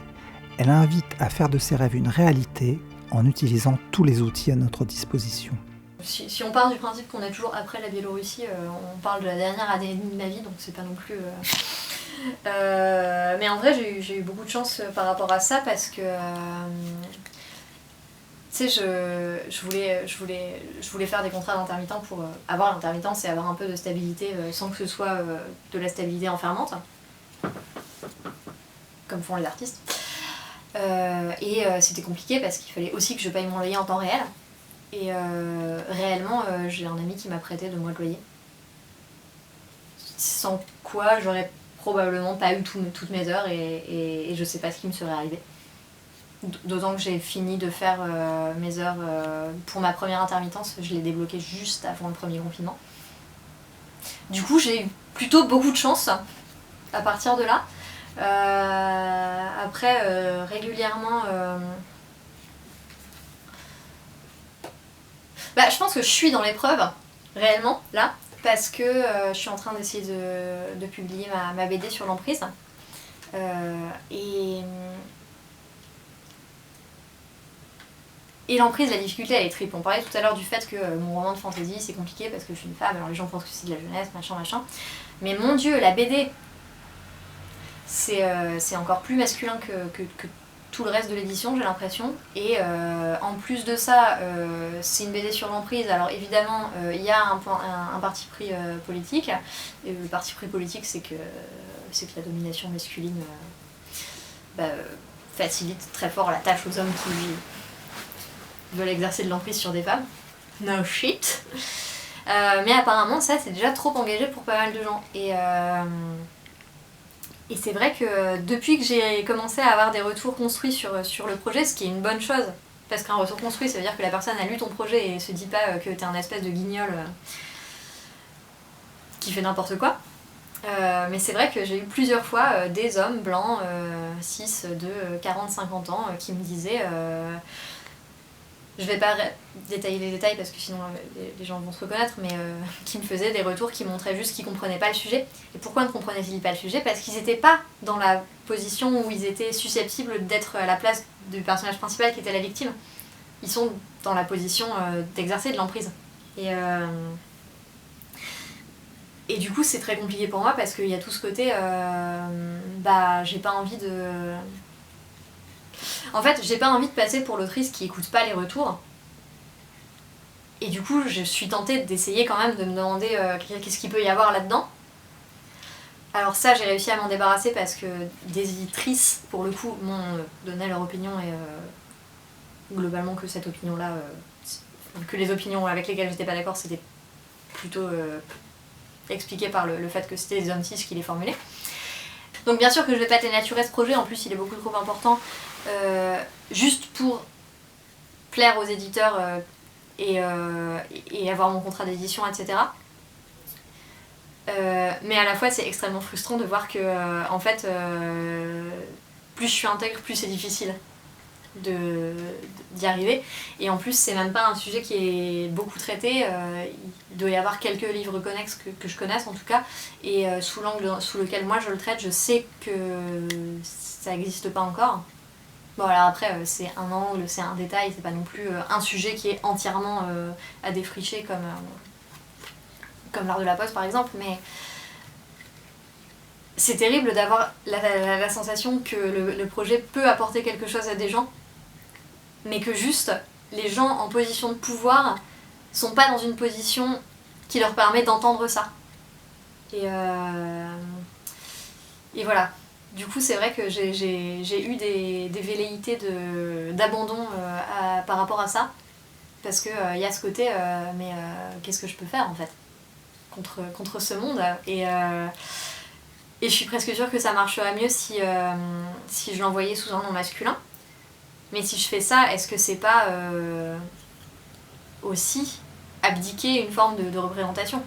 Elle invite à faire de ses rêves une réalité en utilisant tous les outils à notre disposition. Si on part du principe qu'on est toujours après la Biélorussie, on parle de la dernière année et demie de ma vie, donc c'est pas non plus... mais en vrai, j'ai eu beaucoup de chance par rapport à ça parce que... tu sais, je voulais faire des contrats d'intermittent pour avoir l'intermittence et avoir un peu de stabilité sans que ce soit de la stabilité enfermante, comme font les artistes. C'était compliqué parce qu'il fallait aussi que je paye mon loyer en temps réel. Et réellement, j'ai un ami qui m'a prêté 2 mois de loyer. Sans quoi, j'aurais probablement pas eu toutes mes heures et je sais pas ce qui me serait arrivé. D'autant que j'ai fini de faire mes heures pour ma première intermittence, je l'ai débloquée juste avant le premier confinement. Du coup, j'ai eu plutôt beaucoup de chance à partir de là. Après, régulièrement... je pense que je suis dans l'épreuve, réellement, là, parce que je suis en train d'essayer de publier ma BD sur l'emprise. Et l'emprise, la difficulté, elle est triple. On parlait tout à l'heure du fait que mon roman de fantasy, c'est compliqué parce que je suis une femme, alors les gens pensent que c'est de la jeunesse, machin. Mais mon Dieu, la BD, c'est encore plus masculin que tout le reste de l'édition, j'ai l'impression. Et en plus de ça, c'est une BD sur l'emprise. Alors évidemment, il y a un parti pris politique. Et le parti pris politique, c'est que la domination masculine facilite très fort la tâche aux hommes qui veulent exercer de l'emprise sur des femmes. No shit. Mais apparemment, ça, c'est déjà trop engagé pour pas mal de gens. Et c'est vrai que depuis que j'ai commencé à avoir des retours construits sur le projet, ce qui est une bonne chose, parce qu'un retour construit, ça veut dire que la personne a lu ton projet et se dit pas que t'es un espèce de guignol qui fait n'importe quoi. Mais c'est vrai que j'ai eu plusieurs fois des hommes blancs, 6, de 40-50 ans, qui me disaient... je vais pas détailler les détails parce que sinon les gens vont se reconnaître, mais qui me faisaient des retours qui montraient juste qu'ils comprenaient pas le sujet. Et pourquoi ne comprenaient-ils pas le sujet ? Parce qu'ils étaient pas dans la position où ils étaient susceptibles d'être à la place du personnage principal qui était la victime. Ils sont dans la position d'exercer de l'emprise. Et du coup c'est très compliqué pour moi parce qu'il y a tout ce côté j'ai pas envie de... En fait, j'ai pas envie de passer pour l'autrice qui écoute pas les retours. Et du coup, je suis tentée d'essayer quand même de me demander qu'est-ce qu'il peut y avoir là-dedans. Alors ça, j'ai réussi à m'en débarrasser parce que des éditrices, pour le coup, m'ont donné leur opinion et globalement que cette opinion-là, que les opinions avec lesquelles j'étais pas d'accord, c'était plutôt expliqué par le fait que c'était des hommes cis qui les formulaient. Donc bien sûr que je vais pas dénaturer ce projet, en plus il est beaucoup trop important, juste pour plaire aux éditeurs et avoir mon contrat d'édition, etc. Mais à la fois c'est extrêmement frustrant de voir que en fait, plus je suis intègre, plus c'est difficile d'y arriver. Et en plus c'est même pas un sujet qui est beaucoup traité, il doit y avoir quelques livres connexes que je connaisse en tout cas, et sous l'angle sous lequel moi je le traite, je sais que ça n'existe pas encore. Bon alors après c'est un angle, c'est un détail, c'est pas non plus un sujet qui est entièrement à défricher comme l'art de la pose par exemple, mais c'est terrible d'avoir la sensation que le projet peut apporter quelque chose à des gens, mais que juste les gens en position de pouvoir sont pas dans une position qui leur permet d'entendre ça. Et voilà. Du coup, c'est vrai que j'ai eu des velléités d'abandon par rapport à ça, parce que y a ce côté, qu'est-ce que je peux faire en fait contre ce monde, et je suis presque sûre que ça marcherait mieux si je l'envoyais sous un nom masculin. Mais si je fais ça, est-ce que c'est pas aussi abdiquer une forme de représentation ?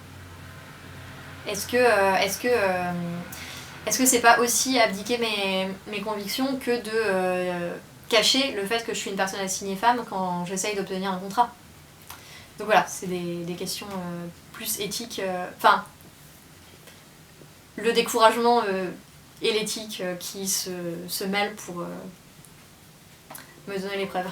Est-ce que c'est pas aussi abdiquer mes convictions que de cacher le fait que je suis une personne assignée femme quand j'essaye d'obtenir un contrat ? Donc voilà, c'est des questions plus éthiques. Le découragement et l'éthique qui se mêlent pour me donner l'épreuve.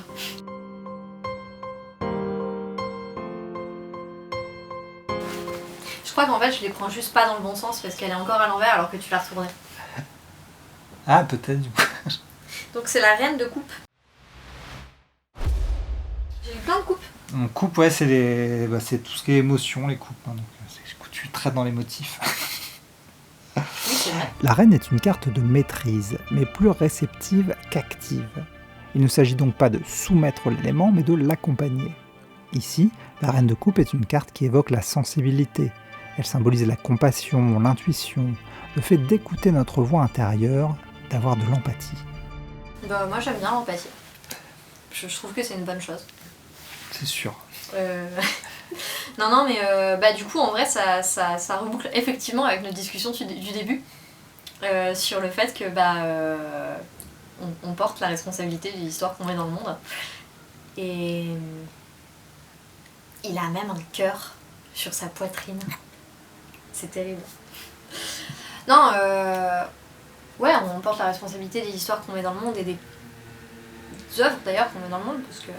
Je crois qu'en fait je les prends juste pas dans le bon sens parce qu'elle est encore à l'envers alors que tu l'as retournée. Ah, peut-être du coup. Donc c'est la reine de coupe. J'ai eu plein de coupes. On coupe, ouais, c'est tout ce qui est émotion, les coupes. Hein, donc, tu traites dans les motifs. Oui, c'est vrai. La reine est une carte de maîtrise, mais plus réceptive qu'active. Il ne s'agit donc pas de soumettre l'élément, mais de l'accompagner. Ici, la reine de coupe est une carte qui évoque la sensibilité. Elle symbolise la compassion, l'intuition, le fait d'écouter notre voix intérieure, d'avoir de l'empathie. Bah, moi j'aime bien l'empathie. Je trouve que c'est une bonne chose. C'est sûr. Non, mais du coup en vrai ça reboucle effectivement avec notre discussion du début sur le fait que on porte la responsabilité de l'histoire qu'on met dans le monde. Et il a même un cœur sur sa poitrine. C'est terrible. Non, ouais, on porte la responsabilité des histoires qu'on met dans le monde et des œuvres d'ailleurs qu'on met dans le monde, parce que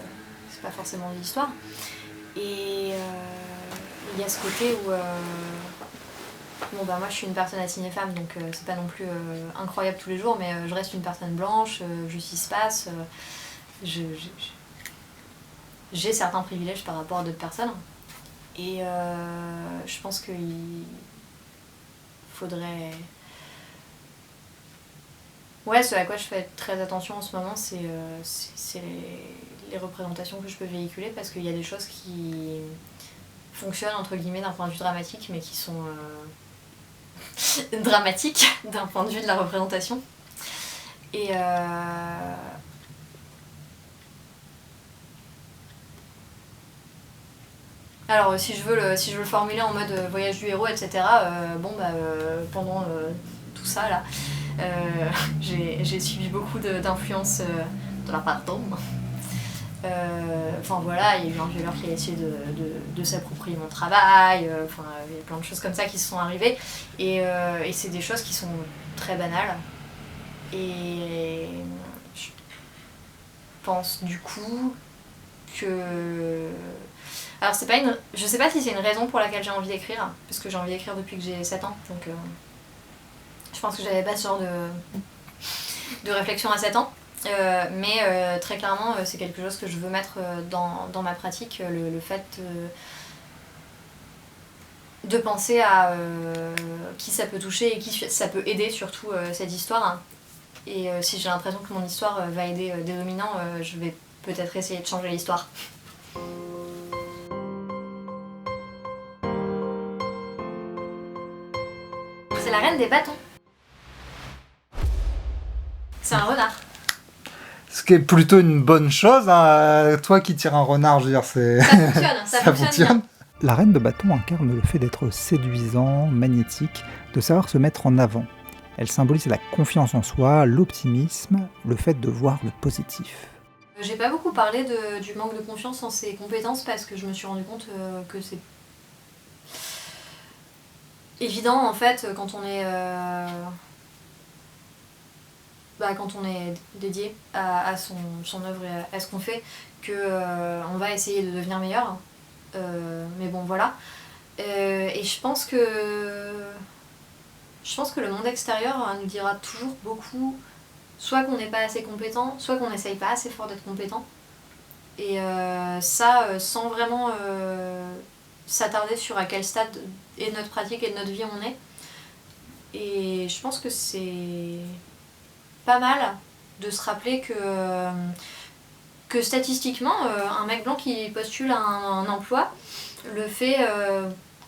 c'est pas forcément de l'histoire. Et il y a ce côté où moi je suis une personne assignée femme, donc c'est pas non plus incroyable tous les jours, mais je reste une personne blanche, justice passe, j'ai certains privilèges par rapport à d'autres personnes, et je pense qu'il faudrait... Ouais, ce à quoi je fais très attention en ce moment, c'est les représentations que je peux véhiculer, parce qu'il y a des choses qui fonctionnent entre guillemets d'un point de vue dramatique, mais qui sont dramatiques d'un point de vue de la représentation. Et alors si je veux le formuler en mode voyage du héros, etc., pendant tout ça là, j'ai suivi beaucoup d'influences de la part d'hommes. Enfin voilà, il y a eu un violeur qui a essayé de s'approprier mon travail, il y a plein de choses comme ça qui se sont arrivées, et c'est des choses qui sont très banales, et je pense du coup que... Alors je sais pas si c'est une raison pour laquelle j'ai envie d'écrire, parce que j'ai envie d'écrire depuis que j'ai 7 ans, donc je pense que j'avais pas ce genre de réflexion à 7 ans. Mais très clairement c'est quelque chose que je veux mettre dans ma pratique, le fait de penser à qui ça peut toucher et qui ça peut aider, surtout cette histoire, hein. Et si j'ai l'impression que mon histoire va aider des dominants, je vais peut-être essayer de changer l'histoire. C'est la reine des bâtons. C'est un renard. Ce qui est plutôt une bonne chose, hein. Toi qui tires un renard, je veux dire, c'est... Ça fonctionne bien. La reine de bâton incarne le fait d'être séduisant, magnétique, de savoir se mettre en avant. Elle symbolise la confiance en soi, l'optimisme, le fait de voir le positif. J'ai pas beaucoup parlé du manque de confiance en ses compétences, parce que je me suis rendu compte que c'est évident en fait quand on est dédié à son œuvre et à ce qu'on fait, que on va essayer de devenir meilleur. Mais bon voilà. Et je pense que le monde extérieur nous dira toujours beaucoup, soit qu'on n'est pas assez compétent, soit qu'on n'essaye pas assez fort d'être compétent. Et sans vraiment s'attarder sur à quel stade de notre pratique et de notre vie on est. Et je pense que c'est pas mal de se rappeler que statistiquement, un mec blanc qui postule à un emploi le fait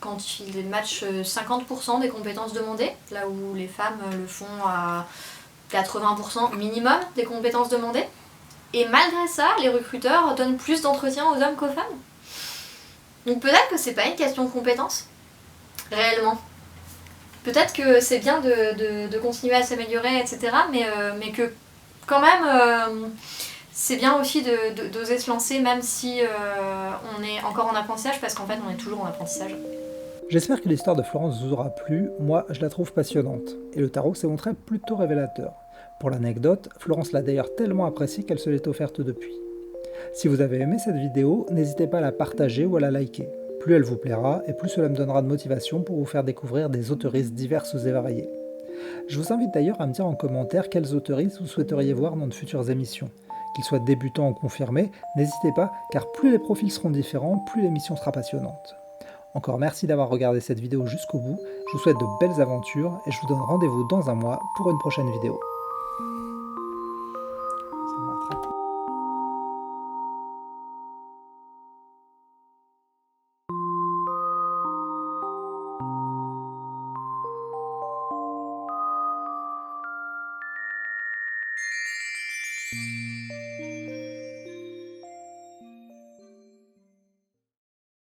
quand il matche 50% des compétences demandées, là où les femmes le font à 80% minimum des compétences demandées. Et malgré ça, les recruteurs donnent plus d'entretiens aux hommes qu'aux femmes. Donc peut-être que c'est pas une question de compétences, réellement. Peut-être que c'est bien de continuer à s'améliorer, etc. Mais que quand même, c'est bien aussi d'oser se lancer, même si on est encore en apprentissage, parce qu'en fait on est toujours en apprentissage. J'espère que l'histoire de Florence vous aura plu, moi je la trouve passionnante, et le tarot s'est montré plutôt révélateur. Pour l'anecdote, Florence l'a d'ailleurs tellement appréciée qu'elle se l'est offerte depuis. Si vous avez aimé cette vidéo, n'hésitez pas à la partager ou à la liker. Plus elle vous plaira, et plus cela me donnera de motivation pour vous faire découvrir des autoristes diverses et variées. Je vous invite d'ailleurs à me dire en commentaire quels autoristes vous souhaiteriez voir dans de futures émissions. Qu'ils soient débutants ou confirmés, n'hésitez pas, car plus les profils seront différents, plus l'émission sera passionnante. Encore merci d'avoir regardé cette vidéo jusqu'au bout, je vous souhaite de belles aventures et je vous donne rendez-vous dans un mois pour une prochaine vidéo. Ça me rattrape.